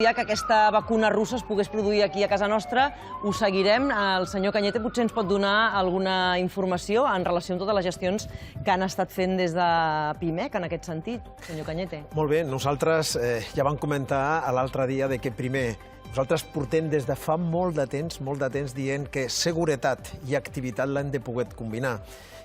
Ja que aquesta vacuna russa es pogués produir aquí a casa nostra, ho seguirem. El senyor Cañete potser ens pot donar alguna informació en relació amb totes les gestions que han estat fent des de Pimec en aquest sentit, senyor Cañete. Molt bé, nosaltres ja vam comentar l'altre dia que primer nosaltres portem des de fa molt de temps dient que seguretat i activitat l'hem de poder combinar.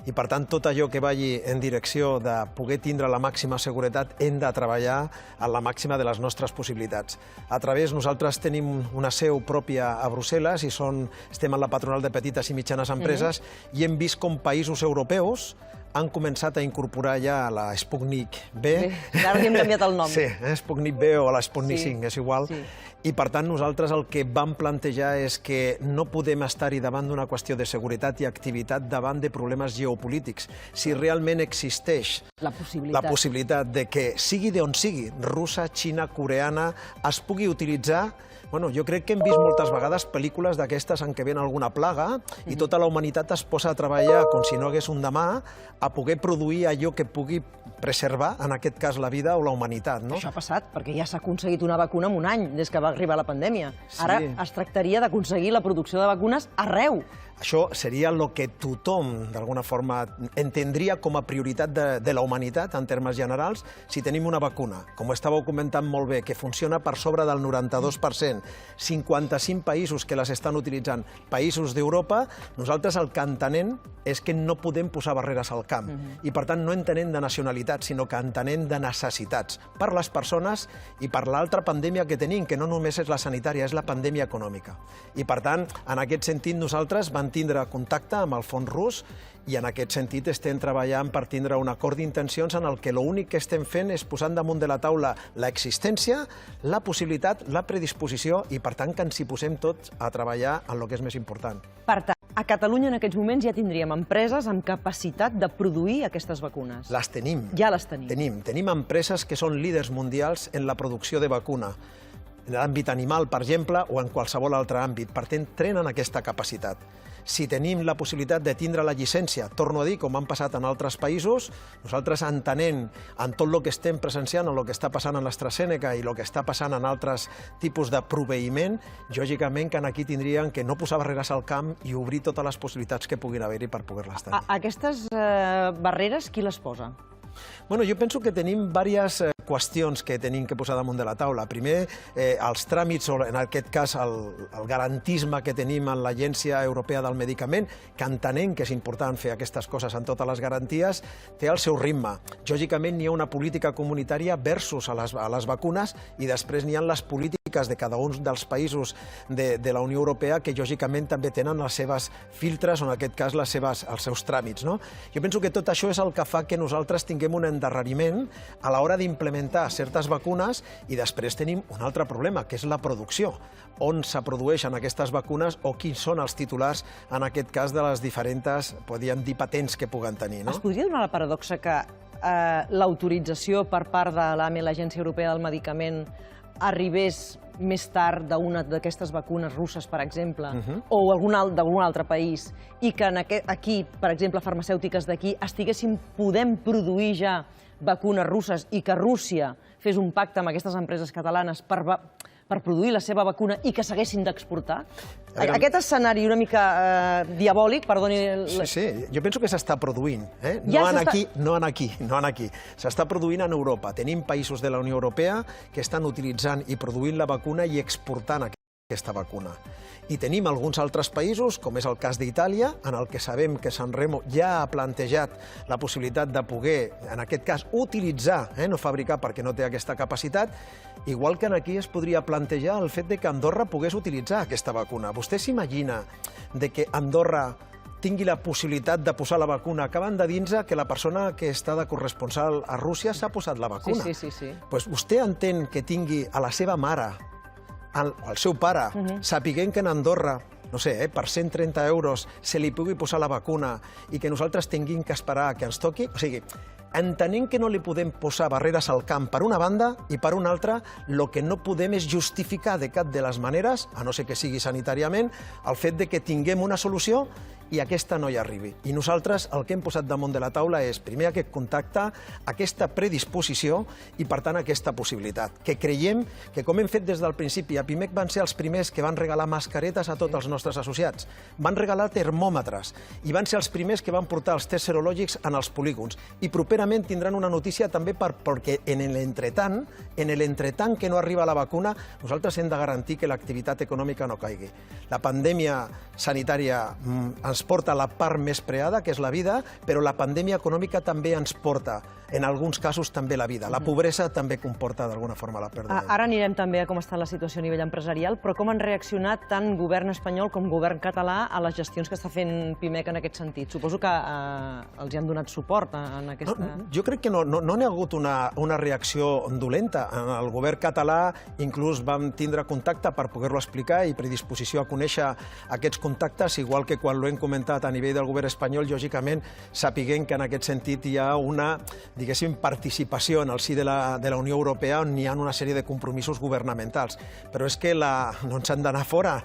I per tant, tot allò que vagi en direcció de poder tindre la màxima seguretat hem de treballar a la màxima de les nostres possibilitats. A través, nosaltres tenim una seu pròpia a Brussel·les i estem en la patronal de petites i mitjanes empreses i hem vist com països europeus han començat a incorporar ja la Sputnik V. Ara li hem canviat el nom. Sí, Sputnik V o la Sputnik 5, és igual. I per tant nosaltres el que vam plantejar és que no podem estar-hi davant d'una qüestió de seguretat i activitat davant de problemes geopolítics. Si realment existeix la possibilitat de que sigui d'on sigui, russa, xina, coreana, es pugui utilitzar. Bueno, jo crec que hem vist moltes vegades pel·lícules d'aquestes en què ven alguna plaga i tota la humanitat es posa a treballar com si no hagués un demà a poder produir allò que pugui preservar, en aquest cas, la vida o la humanitat. Això ha passat, perquè ja s'ha aconseguit una vacuna en un any des que va arribar la pandèmia. Ara es tractaria d'aconseguir la producció de vacunes arreu. Això seria el que tothom, d'alguna forma, entendria com a prioritat de la humanitat, en termes generals, si tenim una vacuna, com ho estàveu comentant molt bé, que funciona per sobre del 92%, 55 països que les estan utilitzant, països d'Europa, nosaltres el que entenem és que no podem posar barreres al camp. I, per tant, no entenem de nacionalitats, sinó que entenem de necessitats per les persones i per l'altra pandèmia que tenim, que no només és la sanitària, és la pandèmia econòmica. I, per tant, en aquest sentit, nosaltres vam tindre contacte amb el fons rus i en aquest sentit estem treballant per tindre un acord d'intencions en el que l'únic que estem fent és posar damunt de la taula l'existència, la possibilitat, la predisposició i, per tant, que ens hi posem tots a treballar en el que és més important. Per tant, a Catalunya en aquests moments ja tindríem empreses amb capacitat de produir aquestes vacunes. Les tenim. Ja les tenim. Tenim empreses que són líders mundials en la producció de vacuna, en l'àmbit animal, per exemple, o en qualsevol altre àmbit. Per tant, tenen aquesta capacitat. Si tenim la possibilitat de tindre la llicència, torno a dir, com han passat en altres països, nosaltres entenent en tot el que estem presenciant, en el que està passant en l'AstraZeneca i el que està passant en altres tipus de proveïment, lògicament que aquí tindrien que no posar barreres al camp i obrir totes les possibilitats que puguin haver-hi per poder-les tenir. Aquestes barreres, qui les posa? Bueno, jo penso que tenim diverses qüestions que tenim que posar damunt de la taula. Primer, els tràmits, o en aquest cas el garantisme que tenim en l'Agència Europea del Medicament, que entenem que és important fer aquestes coses en totes les garanties, té el seu ritme. Lògicament, n'hi ha una política comunitària versus a les vacunes i després n'hi ha les polítiques de cada un dels països de la Unió Europea que, lògicament, també tenen els seus filtres o, en aquest cas, els seus tràmits. Jo penso que tot això és el que fa que nosaltres tinguem un endarreriment a l'hora d'implementar certes vacunes i després tenim un altre problema, que és la producció. On se produeixen aquestes vacunes o quins són els titulars, en aquest cas, de les diferents, podríem dir, patents que puguen tenir. Es podria donar la paradoxa que l'autorització per part de l'AME, l'Agència Europea del Medicament, arribés més tard d'una d'aquestes vacunes russes, per exemple, o d'algun altre país, i que aquí, per exemple, farmacèutiques d'aquí, estiguessin podent produir ja vacunes russes i que Rússia fes un pacte amb aquestes empreses catalanes per produir la seva vacuna i que s'haguessin d'exportar? Aquest escenari una mica diabòlic, perdoni... Sí, jo penso que s'està produint. No aquí. S'està produint en Europa. Tenim països de la Unió Europea que estan utilitzant i produint la vacuna i exportant aquesta vacuna. I tenim alguns altres països, com és el cas d'Itàlia, en el que sabem que Sanremo ja ha plantejat la possibilitat de poder, en aquest cas, utilitzar, no fabricar perquè no té aquesta capacitat, igual que aquí es podria plantejar el fet que Andorra pogués utilitzar aquesta vacuna. Vostè s'imagina que Andorra tingui la possibilitat de posar la vacuna acabant de dins que la persona que està de corresponsal a Rússia s'ha posat la vacuna. Sí. Vostè entén que tingui a la seva mare al seu pare, sapiguent que en Andorra, no sé, per 130 euros se li pugui posar la vacuna i que nosaltres tinguem que esperar que ens toqui? O sigui, entenent que no li podem posar barreres al camp per una banda i per una altra el que no podem és justificar de cap de les maneres, a no ser que sigui sanitàriament, el fet de que tinguem una solució i aquesta no hi arribi. I nosaltres el que hem posat damunt de la taula és primer aquest contacte, aquesta predisposició i, per tant, aquesta possibilitat. Que creiem que, com hem fet des del principi, a Pimec van ser els primers que van regalar mascaretes a tots els nostres associats, van regalar termòmetres i van ser els primers que van portar els tests serològics en els polígons. I properament tindran una notícia també perquè en l'entretant que no arriba la vacuna, nosaltres hem de garantir que l'activitat econòmica no caigui. La pandèmia sanitària ens porta la part més preada, que és la vida, però la pandèmia econòmica també ens porta, en alguns casos, també la vida. La pobresa també comporta, d'alguna forma, la pèrdua. Ara anirem també a com està la situació a nivell empresarial, però com han reaccionat tant govern espanyol com govern català a les gestions que està fent Pimec en aquest sentit? Suposo que els hi han donat suport en aquesta... Jo crec que no n'hi ha hagut una reacció dolenta. El govern català inclús vam tindre contacte per poder-lo explicar i predisposició a conèixer aquests contactes, igual que quan l'ho hem comentat a nivell del govern espanyol, lògicament, sapiguem que en aquest sentit hi ha una, diguéssim, participació en el si de la Unió Europea on hi ha una sèrie de compromisos governamentals. Però és que no ens han d'anar fora.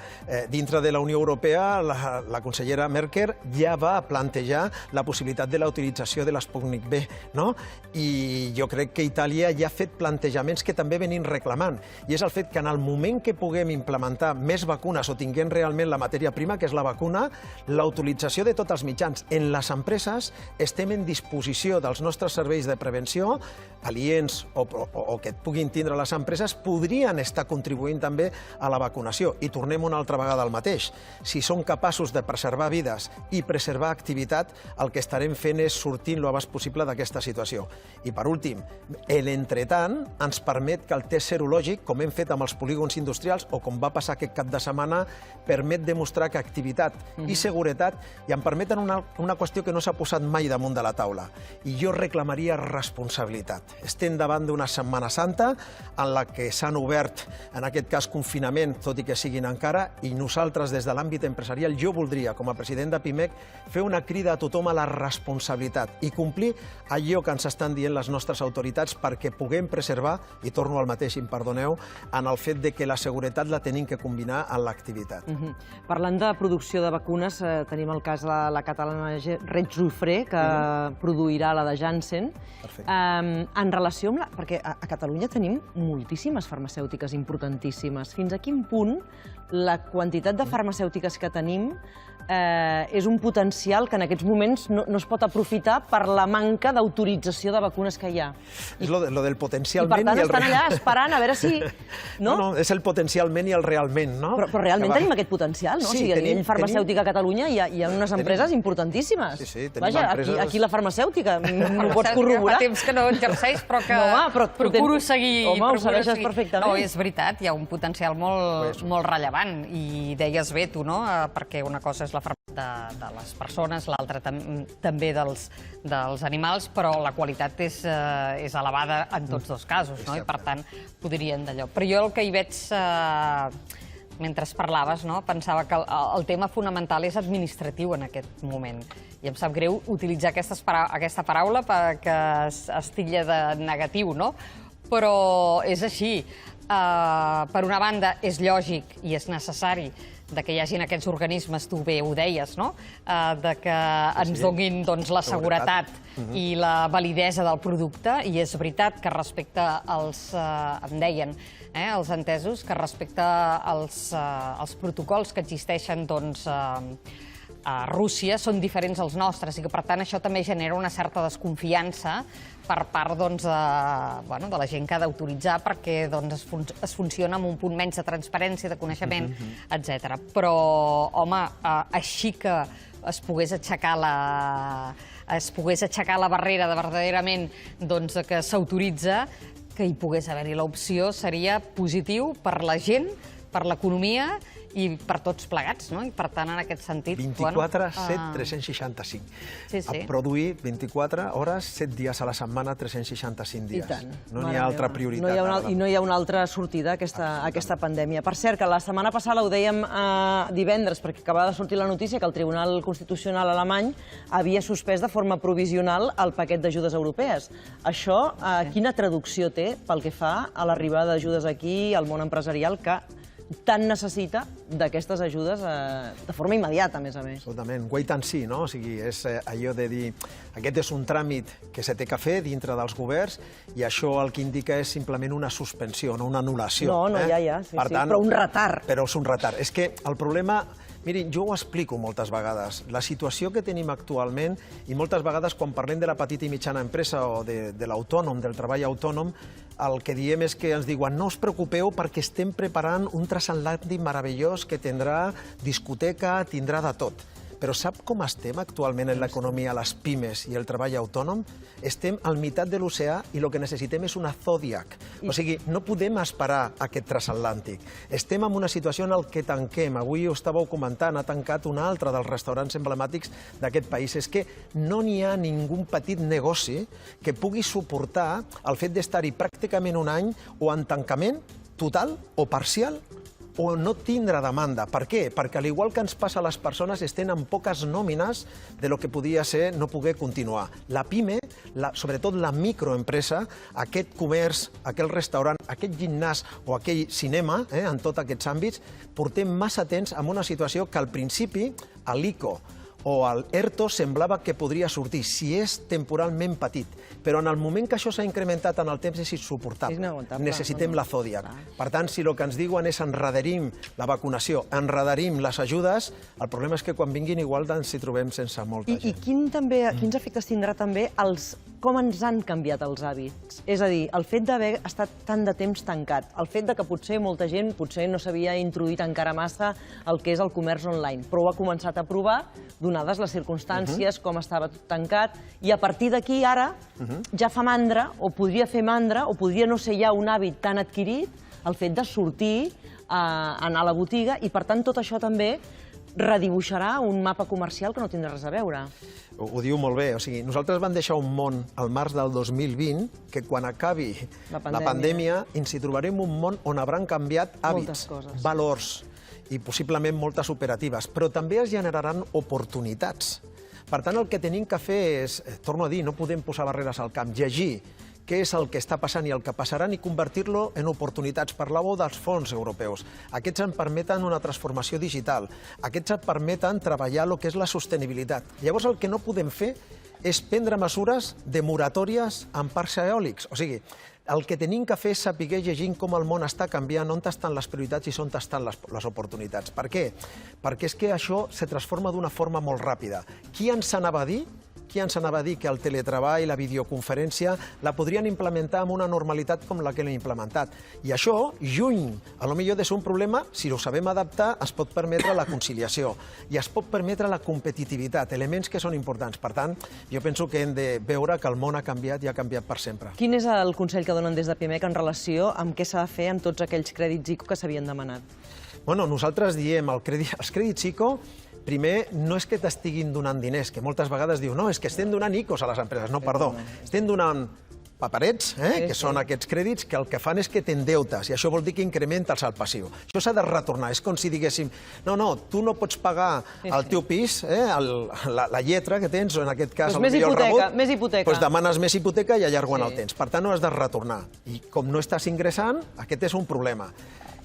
Dintre de la Unió Europea, la consellera Merkel ja va plantejar la possibilitat de la utilització de l'Sputnik V, no? I jo crec que Itàlia ja ha fet plantejaments que també venim reclamant. I és el fet que en el moment que puguem implementar més vacunes o tinguem realment la matèria prima, que és la vacuna, la utilització de tots els mitjans. En les empreses estem en disposició dels nostres serveis de prevenció, aliens o que puguin tindre les empreses, podrien estar contribuint també a la vacunació. I tornem una altra vegada al mateix. Si som capaços de preservar vides i preservar activitat, el que estarem fent és sortint lo abans possible d'aquesta situació. I per últim, l'entretant ens permet que el test serològic, com hem fet amb els polígons industrials o com va passar aquest cap de setmana, permet demostrar que activitat i seguretat, i em permeten una qüestió que no s'ha posat mai damunt de la taula. I jo reclamaria responsabilitat. Estem davant d'una Setmana Santa en la que s'han obert, en aquest cas, confinament, tot i que siguin encara, i nosaltres, des de l'àmbit empresarial, jo voldria, com a president de Pimec, fer una crida a tothom a la responsabilitat i complir allò que ens estan dient les nostres autoritats perquè puguem preservar, i torno al mateix, si em perdoneu, en el fet de que la seguretat la tenim que combinar amb l'activitat. Parlant de producció de vacunes, tenim el cas de la catalana Red-Jufré, que produirà la de Janssen. En relació amb perquè a Catalunya tenim moltíssimes farmacèutiques importantíssimes. Fins a quin punt la quantitat de farmacèutiques que tenim és un potencial que en aquests moments no es pot aprofitar per la manca d'autorització de vacunes que hi ha? És lo del potencialment i el realment. I per tant estan allà esperant a veure si... No, és el potencialment i el realment, no? Però realment tenim aquest potencial, no? O sigui, a nivell farmacèutic a Catalunya hi ha unes empreses importantíssimes. Sí, tenim empreses... Vaja, aquí la farmacèutica, m'ho pots corroborar? Fa temps que no exerceix, però que procuro seguir... Home, ho segueixes perfectament. No, és veritat, hi ha un potencial molt rellevant. I deies bé tu, no? Perquè una cosa és la farmacèutica de les persones, l'altra també dels animals, però la qualitat és elevada en tots dos casos, no? I per tant podrien d'allò. Però jo el que hi veig, mentre parlaves, pensava que el tema fonamental és administratiu en aquest moment. I em sap greu utilitzar aquesta paraula que es titlla de negatiu, no? Però és així. Per una banda, és lògic i és necessari que hi hagin aquests organismes, tu bé ho deies, que ens donin la seguretat i la validesa del producte, i és veritat que respecte als, em deien, els entesos, que respecte als protocols que existeixen a Rússia són diferents als nostres i que, per tant, això també genera una certa desconfiança per part de la gent que ha d'autoritzar perquè es funciona amb un punt menys de transparència, de coneixement, etc. Però, home, així que es pogués aixecar la barrera de verdaderament que s'autoritza, que hi pogués haver-hi l'opció, seria positiu per la gent, per l'economia i per tots plegats, no? I per tant, en aquest sentit... 24/7, 365. Sí, sí. A produir 24 hores, 7 dies a la setmana, 365 dies. I tant. No n'hi ha altra prioritat. I no hi ha una altra sortida a aquesta pandèmia. Per cert, que la setmana passada ho dèiem divendres, perquè acabava de sortir la notícia que el Tribunal Constitucional alemany havia suspès de forma provisional el paquet d'ajudes europees. Això, quina traducció té pel que fa a l'arribada d'ajudes aquí, al món empresarial, que tant necessita d'aquestes ajudes de forma immediata, a més a més? Absolutament. Wait and see, no? O sigui, és allò de dir aquest és un tràmit que se té que fer dintre dels governs i això el que indica és simplement una suspensió, no una anul·lació. No, ja, sí, però un retard. Però és un retard. És que el problema... Mirin, jo ho explico moltes vegades. La situació que tenim actualment, i moltes vegades quan parlem de la petita i mitjana empresa o de l'autònom, del treball autònom, el que diem és que ens diuen no us preocupeu perquè estem preparant un transatlàntic meravellós que tindrà discoteca, tindrà de tot. Però sap com estem actualment en l'economia, les pimes i el treball autònom? Estem al meitat de l'oceà i el que necessitem és una Zodiac. O sigui, no podem esperar aquest transatlàntic. Estem en una situació en la que tanquem. Avui ho estàveu comentant, ha tancat un altre dels restaurants emblemàtics d'aquest país. És que no n'hi ha ningú petit negoci que pugui suportar el fet d'estar-hi pràcticament un any o en tancament total o parcial o no tindre demanda. Per què? Perquè, al igual que ens passa a les persones, estem amb poques nòmines de lo que podia ser no poder continuar. La PIME, sobretot la microempresa, aquest comerç, aquell restaurant, aquest gimnàs o aquell cinema, en tots aquests àmbits, portem massa temps en una situació que al principi, a l'ICO o al ERTO semblava que podria sortir, si és temporalment petit. Però en el moment que això s'ha incrementat en el temps és insuportable. Necessitem la Zodiac. Per tant, si el que ens diuen és enredarim la vacunació, enredarim les ajudes, el problema és que quan vinguin igual ens hi trobem sense molta gent. I quins efectes tindrà també com ens han canviat els hàbits? És a dir, el fet d'haver estat tant de temps tancat, el fet que potser molta gent no s'havia introduït encara massa el que és el comerç online, però ho ha començat a provar, donades les circumstàncies, com estava tot tancat, i a partir d'aquí ara ja fa mandra, o podria fer mandra, o podria no ser ja un hàbit tan adquirit, el fet de sortir, anar a la botiga, i per tant tot això també redibuixarà un mapa comercial que no tindrà res a veure. Ho diu molt bé. O sigui, nosaltres vam deixar un món al març del 2020 que quan acabi la pandèmia ens hi trobarem un món on hauran canviat hàbits, valors i possiblement moltes operatives, però també es generaran oportunitats. Per tant, el que tenim que fer és, torno a dir, no podem posar barreres al camp, llegir què és el que està passant i el que passaran i convertir-lo en oportunitats. Parlàveu dels fons europeus. Aquests ens permeten una transformació digital. Aquests ens permeten treballar el que és la sostenibilitat. Llavors, el que no podem fer és prendre mesures de moratòries en parcs eòlics. O sigui, el que tenim que fer és saber llegint com el món està canviant, on estan les prioritats i on estan les oportunitats. Per què? Perquè és que això se transforma d'una forma molt ràpida. Qui ens anava a dir que el teletreball, la videoconferència, la podrien implementar amb una normalitat com la que l'hem implementat? I això, lluny, potser de ser un problema, si ho sabem adaptar, es pot permetre la conciliació i es pot permetre la competitivitat, elements que són importants. Per tant, jo penso que hem de veure que el món ha canviat i ha canviat per sempre. Quin és el consell que donen des de PIMEC en relació amb què s'ha de fer amb tots aquells crèdits ICO que s'havien demanat? Bueno, nosaltres diem, els crèdits ICO, primer, no és que t'estiguin donant diners, que moltes vegades diu, no, és que estem donant ICOs a les empreses. No, perdó, estem donant paperets, que són aquests crèdits, que el que fan és que t'endeutes, i això vol dir que incrementes el passiu. Això s'ha de retornar. És com si diguéssim, no, tu no pots pagar el teu pis, la lletra que tens, o en aquest cas més hipoteca. Doncs demanes més hipoteca i allarguen el temps. Per tant, no has de retornar. I com no estàs ingressant, aquest és un problema.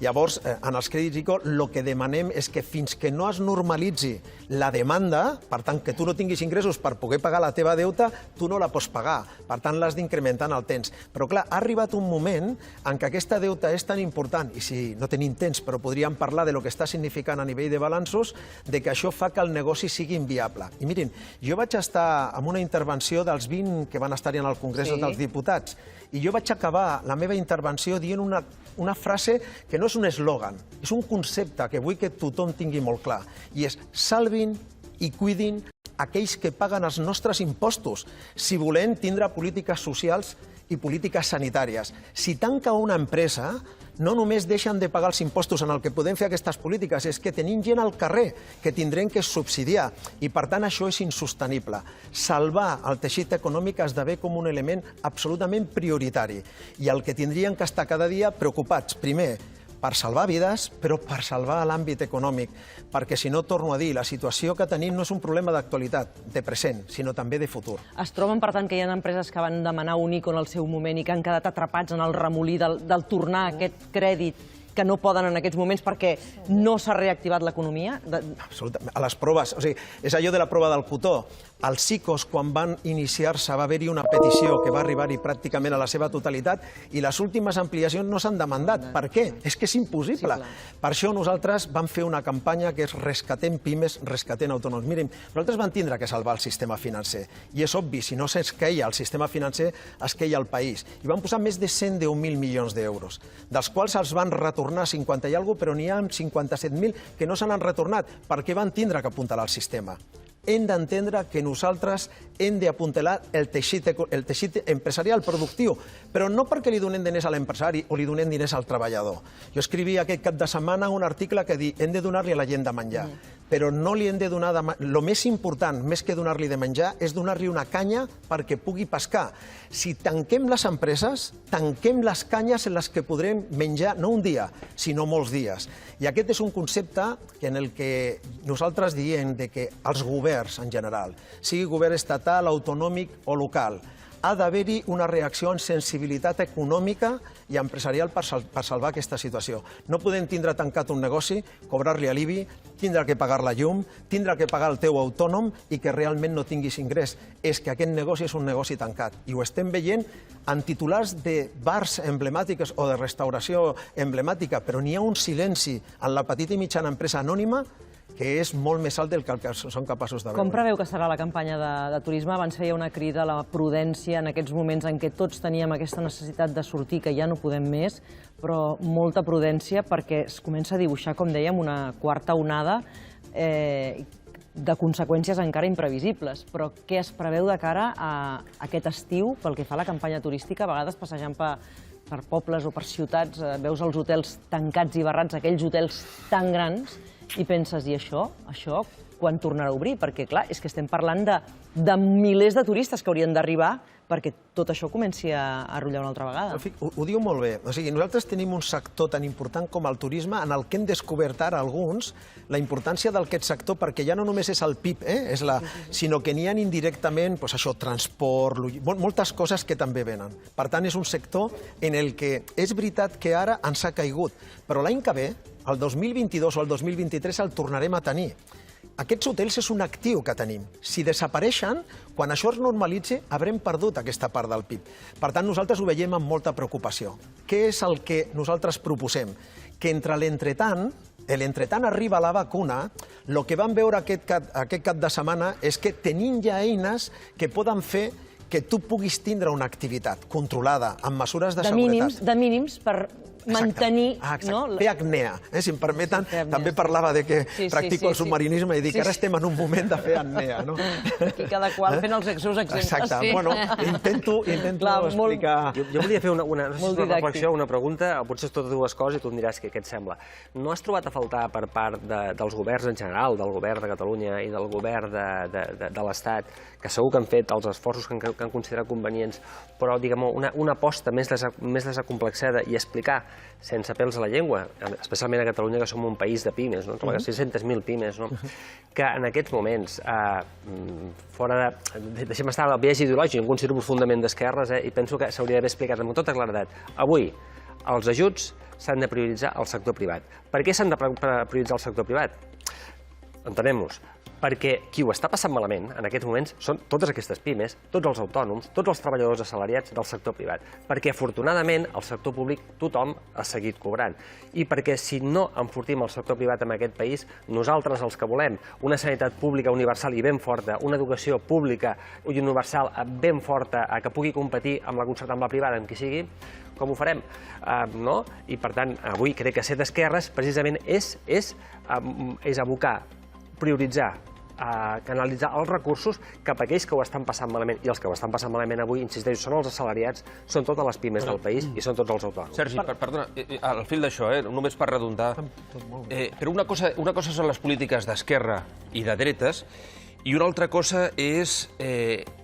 Llavors, en els crèdits ICO, el que demanem és que fins que no es normalitzi la demanda, per tant, que tu no tinguis ingressos per poder pagar la teva deuta, tu no la pots pagar. Per tant, l'has d'incrementar en el temps. Però, clar, ha arribat un moment en què aquesta deuta és tan important, i si no tenim temps, però podríem parlar de lo que està significant a nivell de balanços, de que això fa que el negoci sigui inviable. I mirin, jo vaig estar en una intervenció dels 20 que van estar-hi en el Congrés dels Diputats, i jo vaig acabar la meva intervenció dient una frase que no és un eslògan, és un concepte que vull que tothom tingui molt clar, i és salvin i cuidin aquells que paguen els nostres impostos si volem tindre polítiques socials i polítiques sanitàries. Si tanca una empresa, no només deixen de pagar els impostos en el que podem fer aquestes polítiques, és que tenim gent al carrer que tindrem que subsidiar i, per tant, això és insostenible. Salvar el teixit econòmic esdevé com un element absolutament prioritari i el que tindrien que estar cada dia preocupats, primer, per salvar vides, però per salvar l'àmbit econòmic, perquè, si no, torno a dir, la situació que tenim no és un problema d'actualitat, de present, sinó també de futur. Es troben, per tant, que hi ha empreses que van demanar un ICO en el seu moment i que han quedat atrapats en el remolí del tornar aquest crèdit que no poden en aquests moments perquè no s'ha reactivat l'economia? Absolutament. A les proves, o sigui, és allò de la prova del cotó. Els ICOs, quan van iniciar-se, va haver-hi una petició que va arribar-hi pràcticament a la seva totalitat i les últimes ampliacions no s'han demandat. Per què? És que és impossible. Per això nosaltres vam fer una campanya que és rescatem pimes, rescatem autònoms. Miren, nosaltres vam tindre que salvar el sistema financer. I és obvi, si no es queia el sistema financer, es queia el país. I vam posar més de 110.000 milions d'euros, dels quals els van retornar 50 i alguna cosa, però n'hi ha 57.000 que no se n'han retornat perquè van tindre que apuntalar el sistema. Hem d'entendre que nosaltres hem d'apuntalar el teixit empresarial productiu, però no perquè li donem diners a l'empresari o li donem diners al treballador. Jo escrivia aquest cap de setmana un article que diu hem de donar-li a la gent de menjar, però no li hem de donar... El més important, més que donar-li de menjar, és donar-li una canya perquè pugui pescar. Si tanquem les empreses, tanquem les canyes en les que podrem menjar no un dia, sinó molts dies. I aquest és un concepte en el que nosaltres diem que els governs en general, sigui govern estatal, autonòmic o local, ha d'haver-hi una reacció en sensibilitat econòmica i empresarial per salvar aquesta situació. No podem tindre tancat un negoci, cobrar-li a l'IBI, tindre que pagar la llum, tindre que pagar el teu autònom i que realment no tinguis ingrés. És que aquest negoci és un negoci tancat. I ho estem veient en titulars de bars emblemàtiques o de restauració emblemàtica, però n'hi ha un silenci en la petita i mitjana empresa anònima que és molt més alt del que són capaços de veure. Com preveu que serà la campanya de turisme? Abans feia una crida a la prudència en aquests moments en què tots teníem aquesta necessitat de sortir, que ja no podem més, però molta prudència perquè es comença a dibuixar, com dèiem, una quarta onada de conseqüències encara imprevisibles. Però què es preveu de cara a aquest estiu pel que fa a la campanya turística? A vegades passejant per pobles o per ciutats veus els hotels tancats i barrats, aquells hotels tan grans, i penses, i això quan tornarà a obrir? Perquè, clar, és que estem parlant de milers de turistes que haurien d'arribar perquè tot això comenci a rotllar una altra vegada. Ho diu molt bé. O sigui, nosaltres tenim un sector tan important com el turisme en el que hem descobert ara alguns la importància d'aquest sector perquè ja no només és el PIB, sinó que n'hi ha indirectament transport, moltes coses que també venen. Per tant, és un sector en el que és veritat que ara ens ha caigut, però l'any que ve, el 2022 o el 2023, el tornarem a tenir. Aquests hotels és un actiu que tenim. Si desapareixen, quan això es normalitzi, haurem perdut aquesta part del PIB. Per tant, nosaltres ho veiem amb molta preocupació. Què és el que nosaltres proposem? Que entre l'entretant arriba la vacuna, el que vam veure aquest cap de setmana és que tenim ja eines que poden fer que tu puguis tindre una activitat controlada, amb mesures de seguretat. De mínims per mantenir... Fer acnea, si em permeten. També parlava de que practico el submarinisme i dic que ara estem en un moment de fer acnea. Aquí cada qual fent els seus exemples. Exacte. Bueno, intento explicar... Jo volia fer una reflexió, una pregunta, potser és totes dues coses i tu em diràs què et sembla. No has trobat a faltar per part dels governs en general, del govern de Catalunya i del govern de l'Estat, que segur que han fet els esforços que han considerat convenients, però una aposta més desacomplexada i explicar sense pèls a la llengua, especialment a Catalunya, que som un país de pimes, 600.000 pimes, que en aquests moments, fora de... Deixem estar el biaix ideològic, jo em considero profundament d'esquerres i penso que s'hauria d'haver explicat amb tota claredat. Avui, els ajuts s'han de prioritzar al sector privat. Per què s'han de prioritzar el sector privat? Entenem-nos. Perquè qui ho està passant malament en aquests moments són totes aquestes pimes, tots els autònoms, tots els treballadors assalariats del sector privat. Perquè, afortunadament, el sector públic tothom ha seguit cobrant. I perquè si no enfortim el sector privat en aquest país, nosaltres els que volem una sanitat pública universal i ben forta, una educació pública i universal ben forta que pugui competir amb la concertada, amb la privada, amb qui sigui, com ho farem? I, per tant, avui crec que ser d'esquerres precisament és abocar, prioritzar canalitzar els recursos cap a aquells que ho estan passant malament. I els que ho estan passant malament avui, insisteixo, són els assalariats, són totes les pimes del país i són tots els autònoms. Sergi, perdona, al fil d'això, només per redundar, però una cosa són les polítiques d'esquerra i de dretes i una altra cosa és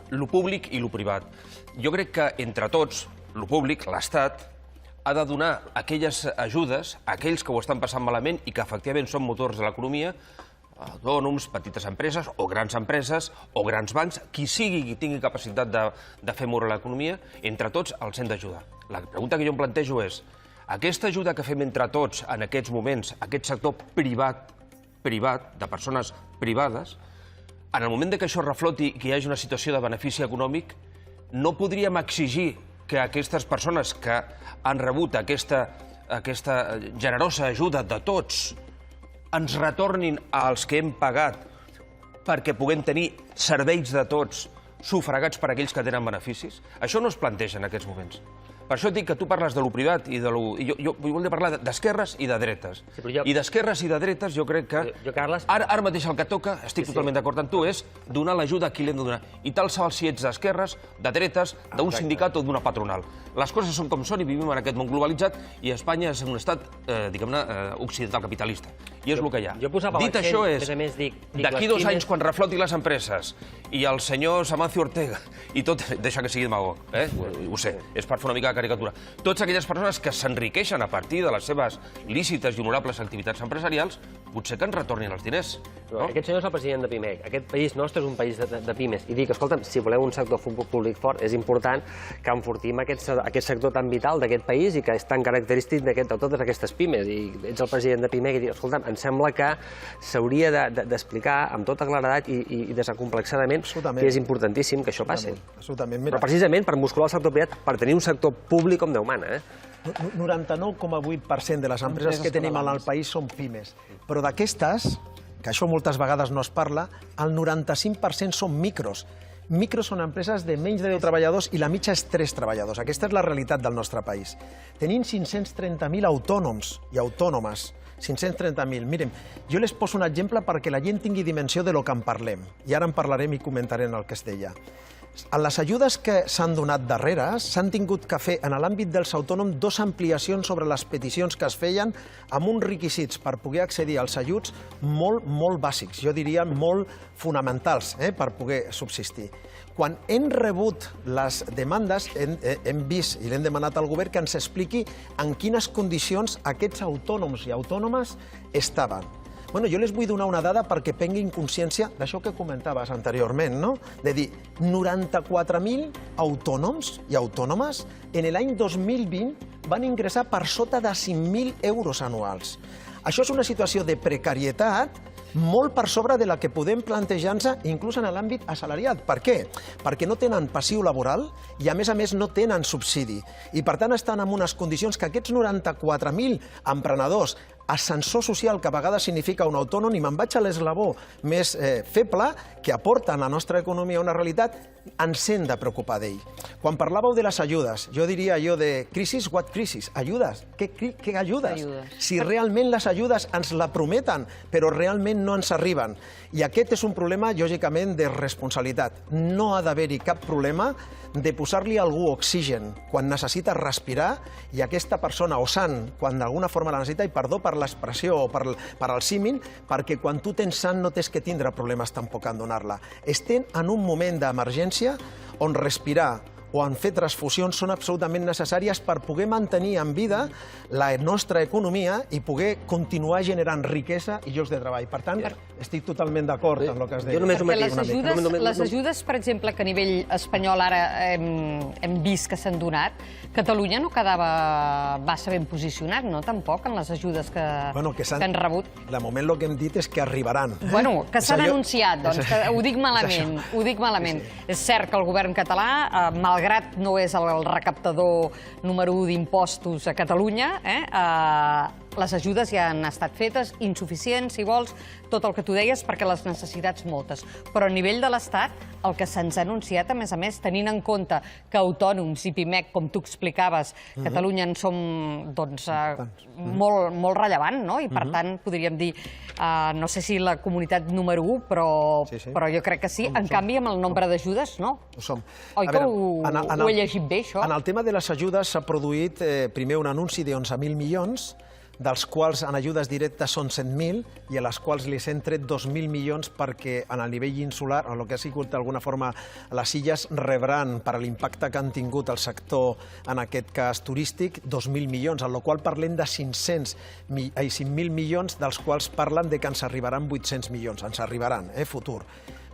lo públic i lo privat. Jo crec que entre tots, lo públic, l'Estat, ha de donar aquelles ajudes a aquells que ho estan passant malament i que efectivament són motors de l'economia, autònoms, petites empreses o grans empreses o grans bancs, qui sigui qui tingui capacitat de fer moure l'economia, entre tots els hem d'ajudar. La pregunta que jo em plantejo és, aquesta ajuda que fem entre tots en aquests moments, aquest sector privat, de persones privades, en el moment que això refloti i que hi hagi una situació de benefici econòmic, no podríem exigir que aquestes persones que han rebut aquesta generosa ajuda de tots ens retornin als que hem pagat perquè puguem tenir serveis de tots sufragats per aquells que tenen beneficis? Això no es planteja en aquests moments. Per això et dic que tu parles de lo privat i de lo... Jo volia parlar d'esquerres i de dretes. I d'esquerres i de dretes jo crec que... Ara mateix el que toca, estic totalment d'acord amb tu, és donar l'ajuda a qui l'hem de donar. I tal sal si ets d'esquerres, de dretes, d'un sindicat o d'una patronal. Les coses són com són i vivim en aquest món globalitzat i Espanya és un estat, diguem-ne, occidental capitalista. I és el que hi ha. Dit això és, d'aquí 2 anys, quan refloti les empreses i el senyor Amancio Ortega i tot, deixa que sigui demagog, ho sé, és per fer una mica de caricatura, totes aquelles persones que s'enriqueixen a partir de les seves lícites i honorables activitats empresarials, potser que ens retornin els diners. Aquest senyor és el president de PIMEC. Aquest país nostre és un país de pimes. I dic, escolta'm, si voleu un sector públic fort, és important que enfortim aquest sector tan vital d'aquest país i que és tan característic de totes aquestes pimes. I ets el president de PIMEC i dic, escolta'm, em sembla que s'hauria d'explicar amb tota claredat i desacomplexadament que és importantíssim que això passi. Però precisament per muscular el sector privat, per tenir un sector públic com Déu mana. 99,8% de les empreses que tenim al país són pimes. Però d'aquestes, que això moltes vegades no es parla, el 95% són micros. Micros són empreses de menys de 10 treballadors i la mitja és 3 treballadors. Aquesta és la realitat del nostre país. Tenim 530.000 autònoms i autònomes. 530.000. Miren, jo les poso un exemple perquè la gent tingui dimensió de lo que en parlem. I ara en parlarem i comentarem el que es deia. En les ajudes que s'han donat darrere s'han tingut que fer en l'àmbit dels autònoms 2 ampliacions sobre les peticions que es feien amb uns requisits per poder accedir als ajuts molt bàsics, jo diria molt fonamentals per poder subsistir. Quan hem rebut les demandes hem vist i l'hem demanat al govern que ens expliqui en quines condicions aquests autònoms i autònomes estaven. Jo les vull donar una dada perquè prenguin consciència d'això que comentaves anteriorment, no? De dir, 94.000 autònoms i autònomes en l'any 2020 van ingressar per sota de 5.000 euros anuals. Això és una situació de precarietat molt per sobre de la que podem plantejar-nos inclús en l'àmbit assalariat. Per què? Perquè no tenen passiu laboral i a més no tenen subsidi. I per tant estan en unes condicions que aquests 94.000 emprenedors, ascensor social, que a vegades significa un autònom, i me'n vaig a l'eslabó més feble, que aporten a la nostra economia una realitat, ens hem de preocupar d'ell. Quan parlàveu de les ajudes, jo diria de crisis, what crisis? Ajudes? Què ajudes? Si realment les ajudes ens la prometen, però realment no ens arriben. I aquest és un problema, lògicament, de responsabilitat. No ha d'haver-hi cap problema de posar-li a algú oxigen quan necessita respirar i aquesta persona, o sang, quan d'alguna forma la necessita, i perdó per l'expressió o per el símil, perquè quan tu tens sang no tens que tindre problemes tampoc en donar-la. Estem en un moment d'emergència on respirar o en fer transfusions són absolutament necessàries per poder mantenir en vida la nostra economia i poder continuar generant riquesa i llocs de treball. Per tant, estic totalment d'acord amb el que has dit. Perquè les ajudes, per exemple, que a nivell espanyol ara hem vist que s'han donat, Catalunya no quedava massa ben posicionat, no? Tampoc, en les ajudes que han rebut. De moment el que hem dit és que arribaran. Bueno, que s'han anunciat, doncs, ho dic malament. És cert que el govern català, malgrat no és el recaptador número 1 d'impostos a Catalunya, les ajudes ja han estat fetes, insuficients, si vols, tot el que tu deies, perquè les necessitats moltes. Però a nivell de l'Estat, el que se'ns ha anunciat, a més, tenint en compte que autònoms i PIMEC, com tu explicaves, Catalunya en som molt rellevant, no? I per tant, podríem dir, no sé si la comunitat número 1, però jo crec que sí. En canvi, amb el nombre d'ajudes, no? Ho som. Oi que ho he llegit bé, això? En el tema de les ajudes s'ha produït primer un anunci de 11.000 milions, dels quals en ajudes directes són 100.000 i a les quals li s'han tret 2.000 milions perquè en el nivell insular, o el que ha sigut d'alguna forma les illes, rebran per l'impacte que han tingut el sector, en aquest cas turístic, 2.000 milions, en la qual parlem de 5.000 milions, dels quals parlen de que ens arribaran 800 milions. Ens arribaran, futur.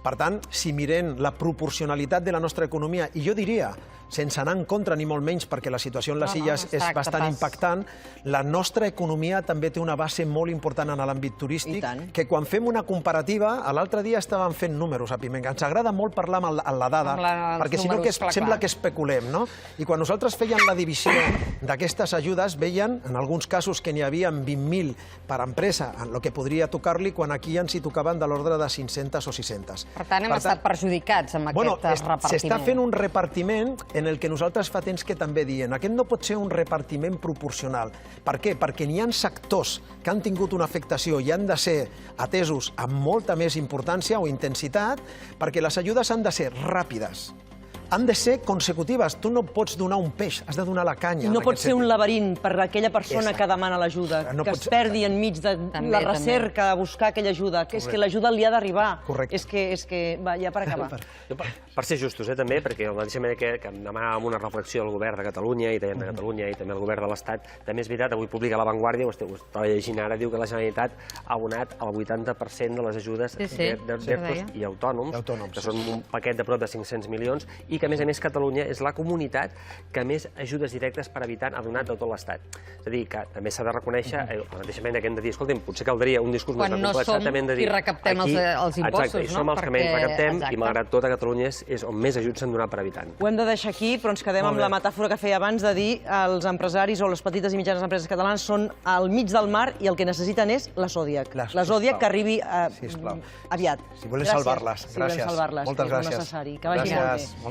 Per tant, si mirem la proporcionalitat de la nostra economia, i jo diria, sense anar en contra ni molt menys, perquè la situació en les illes és bastant impactant, la nostra economia també té una base molt important en l'àmbit turístic, que quan fem una comparativa, l'altre dia estàvem fent números a Pimec. Ens agrada molt parlar amb la dada, perquè si no sembla que especulem, no? I quan nosaltres fèiem la divisió d'aquestes ajudes, veien, en alguns casos, que n'hi havia 20.000 per empresa, en el que podria tocar-li, quan aquí ens hi tocaven de l'ordre de 500 o 600. Per tant, hem estat perjudicats amb aquest repartiment. S'està fent un repartiment en el que nosaltres fa temps que també diem aquest no pot ser un repartiment proporcional. Per què? Perquè n'hi ha sectors que han tingut una afectació i han de ser atesos amb molta més importància o intensitat, perquè les ajudes han de ser ràpides, han de ser consecutives. Tu no pots donar un peix, has de donar la canya. I no pot ser un laberint per aquella persona que demana l'ajuda, que es perdi enmig de la recerca de buscar aquella ajuda, que és que l'ajuda li ha d'arribar. És que, va, ja per acabar. Per ser justos, també, perquè de la mateixa manera que demanàvem una reflexió al govern de Catalunya i també al govern de l'Estat, també és veritat, avui publica La Vanguardia, ho estava llegint ara, diu que la Generalitat ha abonat el 80% de les ajudes d'ERTOs i autònoms, que són un paquet de prop de 500 milions, i que, a més, Catalunya és la comunitat que més ajudes directes per habitant ha donat de tot l'Estat. És a dir, que també s'ha de reconèixer, a la mateixa manera que hem de dir, escolta'm, potser caldria un discurs més complexat, també hem de dir... Quan no som qui recaptem els impostos, no? Exacte, som els que menys recaptem i, malgrat tot, a Catalunya és on més ajuts s'han donat per habitant. Ho hem de deixar aquí, però ens quedem amb la metàfora que feia abans de dir els empresaris o les petites i mitjanes empreses catalanes són al mig del mar i el que necessiten és la Zodiac. La Zodiac que arribi aviat. Si volem salvar-les. Gràcies. Moltes gràcies. Que vagi molt bé.